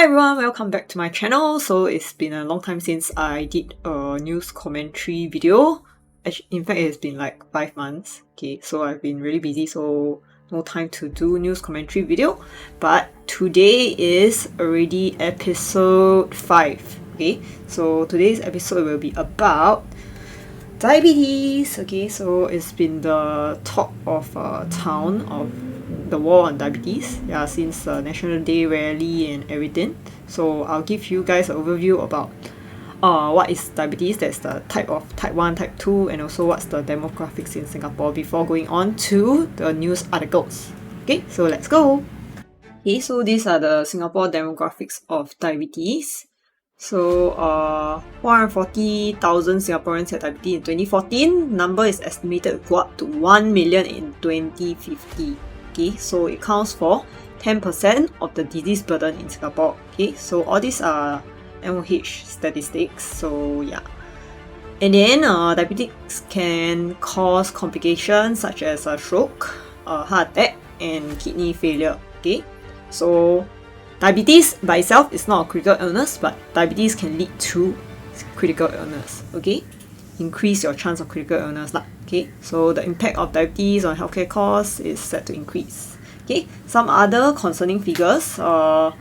Hi everyone, welcome back to my channel. So it's been a long time since I did a news commentary video. In fact, it's been like 5 months. Okay, so I've been really busy, so no time to do news commentary video. But today is already episode 5. Okay, so today's episode will be about diabetes. Okay, so it's been the talk of town of the war on diabetes, since National Day rally and everything. So I'll give you guys an overview about what is diabetes, that's the type of type 1, type 2, and also what's the demographics in Singapore before going on to the news articles. Okay, so let's go. Okay, so these are the Singapore demographics of diabetes. So 440,000 Singaporeans had diabetes in 2014. Number is estimated to go up to 1 million in 2050. Okay, so it counts for 10% of the disease burden in Singapore. Okay, so all these are MOH statistics. So yeah. And then diabetes can cause complications such as a stroke, heart attack, and kidney failure. Okay, so diabetes by itself is not a critical illness, but diabetes can lead to critical illness. Okay, increase your chance of critical illness lah. Okay, so the impact of diabetes on healthcare costs is set to increase. Okay, some other concerning figures. 1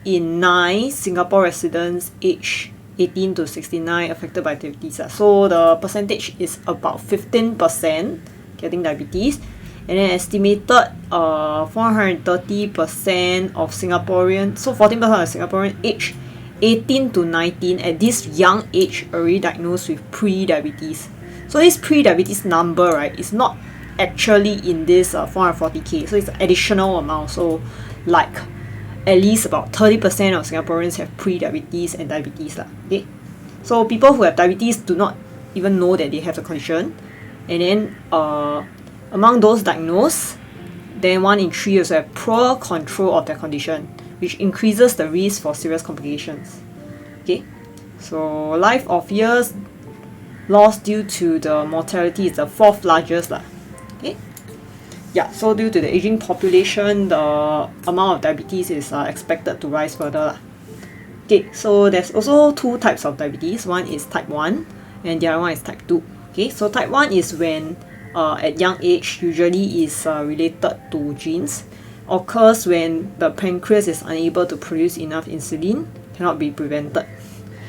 in 9 Singapore residents aged 18 to 69 affected by diabetes. So the percentage is about 15% getting diabetes. And then estimated 430% of Singaporeans, so 14% of Singaporeans aged 18 to 19 at this young age already diagnosed with pre-diabetes. So this pre-diabetes number, right, is not actually in this 440k, so it's an additional amount. So like at least about 30% of Singaporeans have pre-diabetes and diabetes lah. Okay, so people who have diabetes do not even know that they have the condition. And then among those diagnosed, then 1 in 3 also have poor control of their condition, which increases the risk for serious complications. Okay, so life of years lost due to the mortality is the 4th largest lah. Okay, yeah, so due to the aging population, the amount of diabetes is expected to rise further lah. Okay, so there's also 2 types of diabetes. One is type 1 and the other one is type 2. Okay, so type 1 is when at young age, usually is related to genes, occurs when the pancreas is unable to produce enough insulin, cannot be prevented.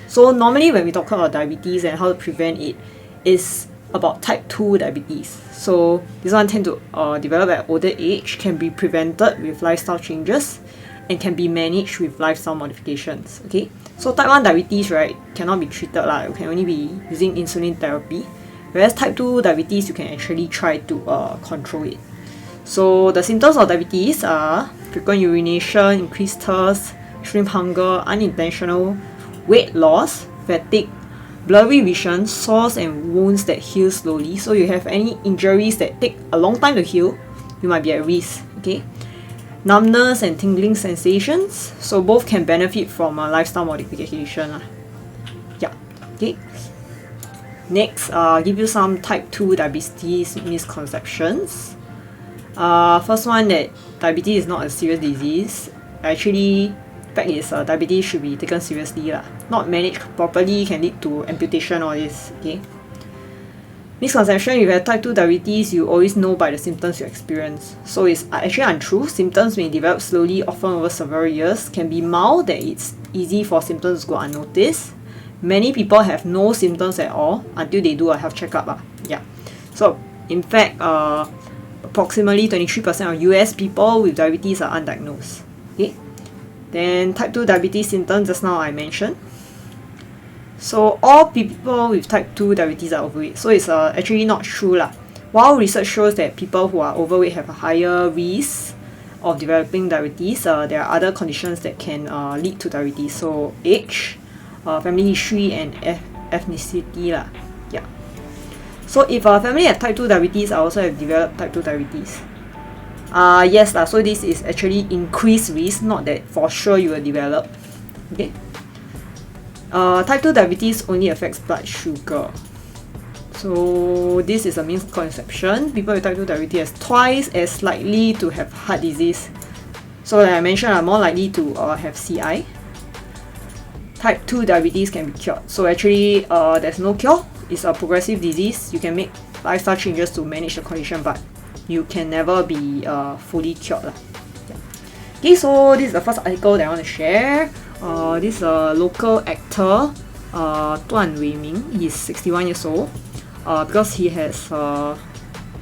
So normally when we talk about diabetes and how to prevent it, is about type 2 diabetes. So this one tend to develop at older age, can be prevented with lifestyle changes, and can be managed with lifestyle modifications. Okay, so type 1 diabetes, right, cannot be treated lah. You can only be using insulin therapy. Whereas type 2 diabetes, you can actually try to control it. So the symptoms of diabetes are frequent urination, increased thirst, extreme hunger, unintentional weight loss, fatigue, blurry vision, sores and wounds that heal slowly. So you have any injuries that take a long time to heal, you might be at risk. Okay, numbness and tingling sensations. So both can benefit from a lifestyle modification. Yeah. Okay. Next, give you some type 2 diabetes misconceptions. First one, that diabetes is not a serious disease. Actually, fact is diabetes should be taken seriously lah. Not managed properly can lead to amputation or this. Okay. Misconception: if you have type 2 diabetes, you always know by the symptoms you experience. So it's actually untrue. Symptoms may develop slowly, often over several years. Can be mild, that it's easy for symptoms to go unnoticed. Many people have no symptoms at all until they do a health checkup. Yeah. So in fact, approximately 23% of US people with diabetes are undiagnosed. Okay. Then type 2 diabetes symptoms, just now I mentioned. So all people with type 2 diabetes are overweight. So it's actually not true lah. While research shows that people who are overweight have a higher risk of developing diabetes, there are other conditions that can lead to diabetes. So age, family history, and ethnicity lah. Yeah. So if a family have type 2 diabetes, I also have developed type 2 diabetes. Yes lah. So this is actually increased risk, not that for sure you will develop. Okay. Type 2 diabetes only affects blood sugar. So this is a misconception. People with type 2 diabetes are twice as likely to have heart disease So like I mentioned, are more likely to have CI. Type 2 diabetes can be cured. So actually, there's no cure. It's a progressive disease. You can make lifestyle changes to manage the condition, but you can never be fully cured. Yeah. Okay, so this is the first article that I want to share. This is a local actor, Duan Weiming. He's 61 years old. Because he has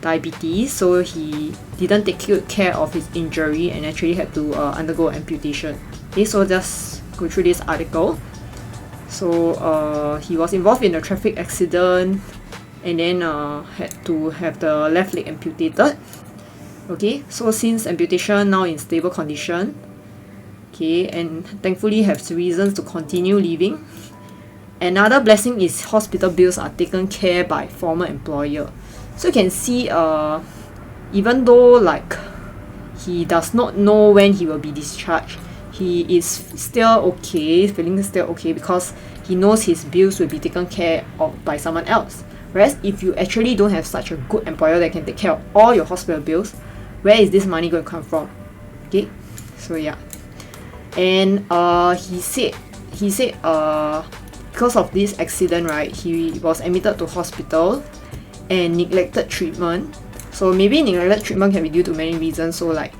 diabetes, so he didn't take good care of his injury and actually had to undergo amputation. Okay, so just go through this article. So he was involved in a traffic accident and then had to have the left leg amputated. Okay, so since amputation, now in stable condition. Okay, and thankfully has reasons to continue living. Another blessing is hospital bills are taken care by former employer. So you can see, even though like he does not know when he will be discharged, he is still okay, feeling still okay because he knows his bills will be taken care of by someone else. Whereas if you actually don't have such a good employer that can take care of all your hospital bills, where is this money going to come from? Okay, so yeah, and he said because of this accident, right, he was admitted to hospital and neglected treatment. So maybe neglected treatment can be due to many reasons. So like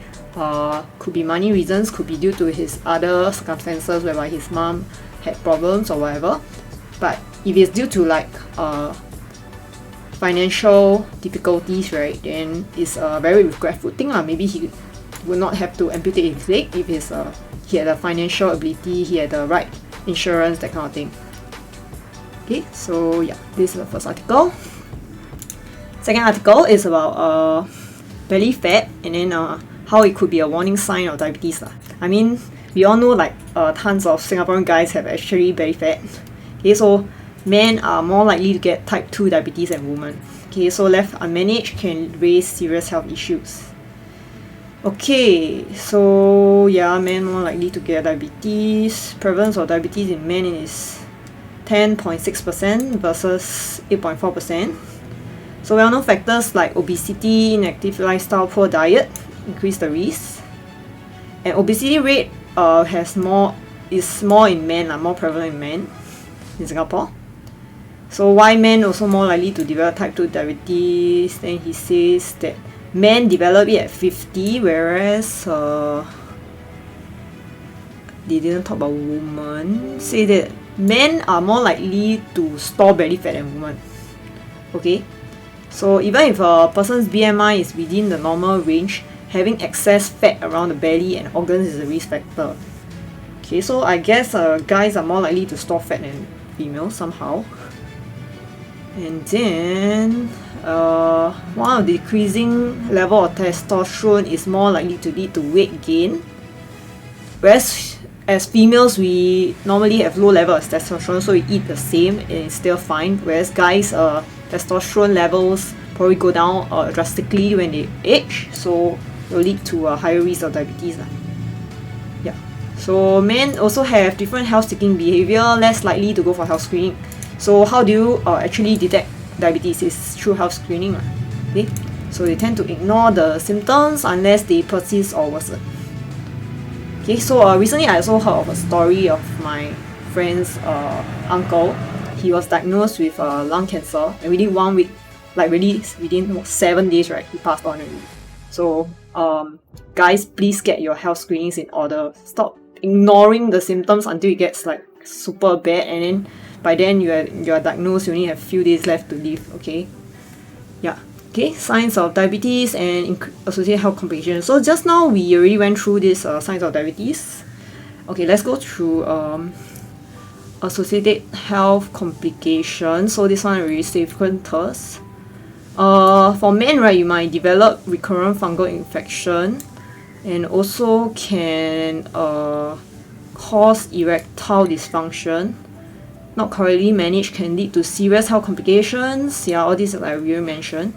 could be money reasons, could be due to his other circumstances whereby his mom had problems or whatever. But if it's due to like financial difficulties, right, then it's a very regretful thing lah. Maybe he would not have to amputate his leg if he had the financial ability, he had the right insurance, that kind of thing. Okay, so yeah, this is the first article. Second article is about belly fat and then how it could be a warning sign of diabetes lah. I mean, we all know like tons of Singaporean guys have actually belly fat. Okay, so men are more likely to get type 2 diabetes than women. Okay, so left unmanaged can raise serious health issues. Okay, so yeah, men more likely to get diabetes. Prevalence of diabetes in men is 10.6% versus 8.4%. So well-known factors like obesity, inactive lifestyle, poor diet increase the risk. And obesity rate is more in men, more prevalent in men in Singapore. So why men also more likely to develop type 2 diabetes? Then he says that men develop it at 50, whereas they didn't talk about women. Say that men are more likely to store belly fat than women. Okay, so even if a person's BMI is within the normal range, having excess fat around the belly and organs is a risk factor. Okay, so I guess guys are more likely to store fat than females somehow. And then one of the decreasing level of testosterone is more likely to lead to weight gain. Whereas as females, we normally have low level of testosterone, so we eat the same and it's still fine. Whereas guys, testosterone levels probably go down drastically when they age, so it will lead to a higher risk of diabetes. Yeah. So men also have different health-seeking behavior, less likely to go for health screening. So how do you actually detect diabetes? Is through health screening. Okay? So they tend to ignore the symptoms unless they persist or worsen. Okay, so recently I also heard of a story of my friend's uncle. He was diagnosed with lung cancer, and within 1 week, like really within 7 days, right, he passed on already. So guys, please get your health screenings in order. Stop ignoring the symptoms until it gets like super bad, and then by then you are diagnosed, you only have a few days left to live. Okay, yeah. Okay, signs of diabetes and associated health complications. So just now we already went through this signs of diabetes. Okay, let's go through associated health complications. So this one already frequent thirst. For men, right, you might develop recurrent fungal infection, and also can cause erectile dysfunction. Not correctly managed can lead to serious health complications. Yeah, all these like we already mentioned.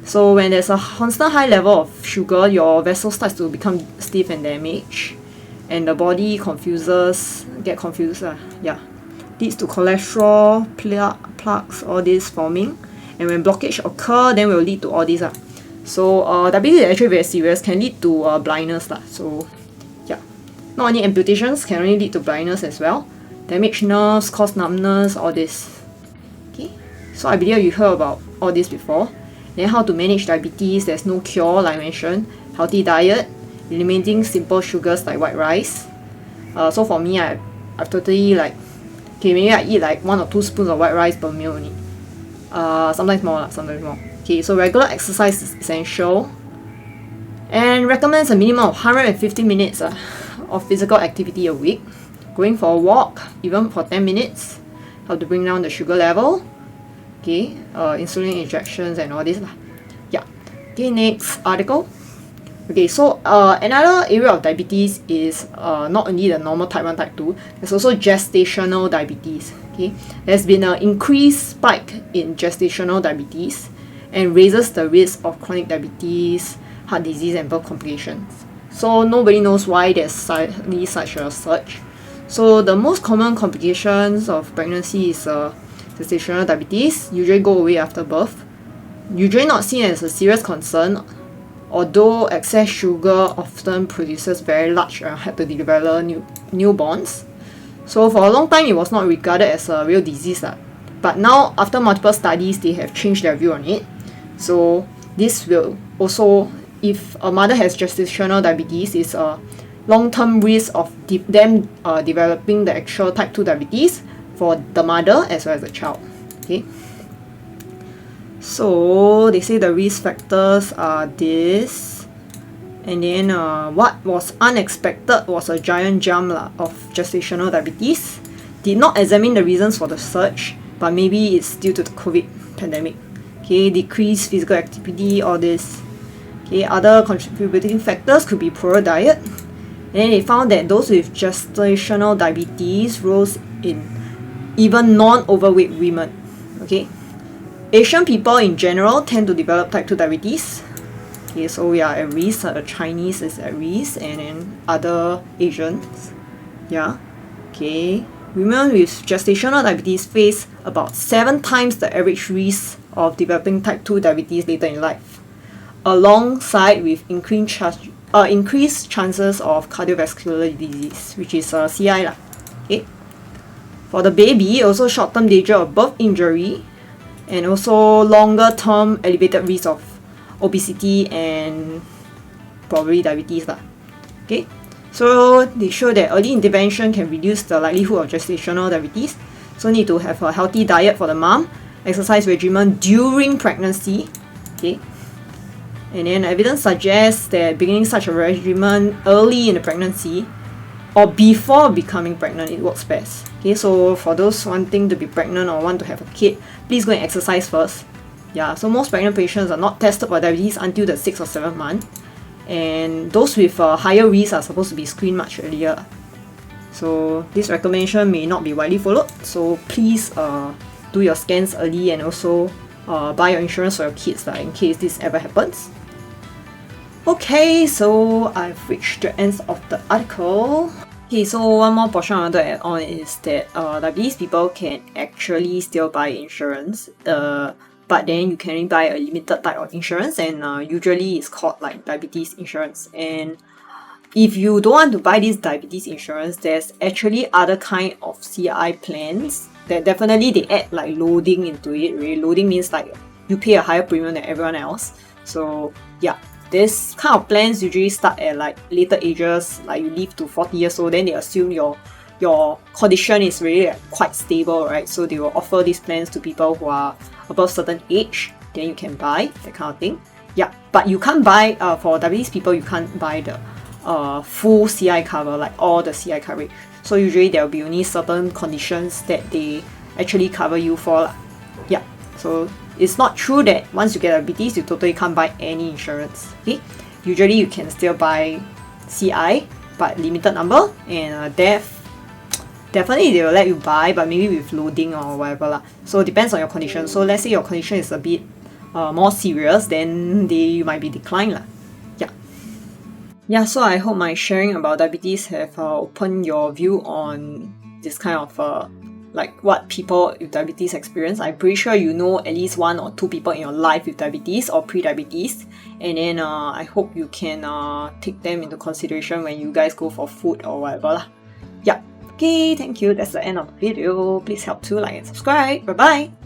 So when there's a constant high level of sugar, your vessel starts to become stiff and damaged, and the body get confused. Yeah, leads to cholesterol, plaques, all this forming. And when blockage occur, then will lead to all these. So diabetes is actually very serious, can lead to blindness. So Not only amputations can only lead to blindness as well. Damaged nerves, cause numbness, all this. Okay, so I believe you heard about all this before. Then how to manage diabetes, there's no cure like I mentioned. Healthy diet, eliminating simple sugars like white rice. So for me, I've totally like, okay, maybe I eat like 1 or 2 spoons of white rice per meal only. Sometimes more, sometimes more. Okay, so regular exercise is essential. And recommends a minimum of 150 minutes of physical activity a week. Going for a walk, even for 10 minutes. How to bring down the sugar level. Okay, insulin injections and all this. Yeah. Okay, next article. Okay, so another area of diabetes is not only the normal type 1, type 2, there's also gestational diabetes. Okay, there's been an increased spike in gestational diabetes and raises the risk of chronic diabetes, heart disease, and birth complications. So nobody knows why there's suddenly such a surge. So the most common complications of pregnancy is gestational diabetes, usually go away after birth, usually not seen as a serious concern, although excess sugar often produces very large had to deliver newborns. So for a long time it was not regarded as a real disease. But now after multiple studies they have changed their view on it. So this will also, if a mother has gestational diabetes, is a long-term risk of them developing the actual type 2 diabetes for the mother as well as the child. Okay. So they say the risk factors are this, and then what was unexpected was a giant jump of gestational diabetes. Did not examine the reasons for the surge, but maybe it's due to the COVID pandemic. Okay, decreased physical activity, all this. Okay, other contributing factors could be poor diet. And then they found that those with gestational diabetes rose in even non-overweight women. Okay. Asian people in general tend to develop type 2 diabetes. Okay, so we are at risk, Chinese is at risk, and then other Asians. Yeah. Okay. Women with gestational diabetes face about 7 times the average risk of developing type 2 diabetes later in life, alongside with increased chances of cardiovascular disease, which is CI. Okay. For the baby, also short-term danger of birth injury, and also longer-term elevated risk of obesity and probably diabetes. Okay, so they show that early intervention can reduce the likelihood of gestational diabetes. So need to have a healthy diet for the mom, exercise regimen during pregnancy. Okay, and then evidence suggests that beginning such a regimen early in the pregnancy or before becoming pregnant, it works best. Okay, so for those wanting to be pregnant or want to have a kid, please go and exercise first. Yeah, so most pregnant patients are not tested for diabetes until the 6th or 7th month, and those with higher risk are supposed to be screened much earlier. So this recommendation may not be widely followed, so please do your scans early and also buy your insurance for your kids in case this ever happens. Okay, so I've reached the end of the article. Okay, so one more portion I want to add on is that diabetes people can actually still buy insurance, but then you can only buy a limited type of insurance, and usually it's called like diabetes insurance. And if you don't want to buy this diabetes insurance, there's actually other kind of CI plans that definitely they add like loading into it. Really, loading means like you pay a higher premium than everyone else. So yeah. This kind of plans usually start at like later ages, like you live to 40 years old, then they assume your condition is really quite stable, right? So they will offer these plans to people who are above certain age, then you can buy that kind of thing. Yeah, but you can't buy, for diabetes people, you can't buy the full CI cover, like all the CI coverage. So usually there will be only certain conditions that they actually cover you for. Yeah, so it's not true that once you get diabetes, you totally can't buy any insurance. Okay, usually you can still buy CI, but limited number, and definitely they will let you buy, but maybe with loading or whatever . So it depends on your condition. So let's say your condition is a bit more serious, then you might be declined . Yeah, so I hope my sharing about diabetes have opened your view on this kind of like what people with diabetes experience. I'm pretty sure you know at least 1 or 2 people in your life with diabetes or pre-diabetes, and then I hope you can take them into consideration when you guys go for food or whatever lah. Yeah. Okay, thank you. That's the end of the video. Please help to like and subscribe. Bye bye.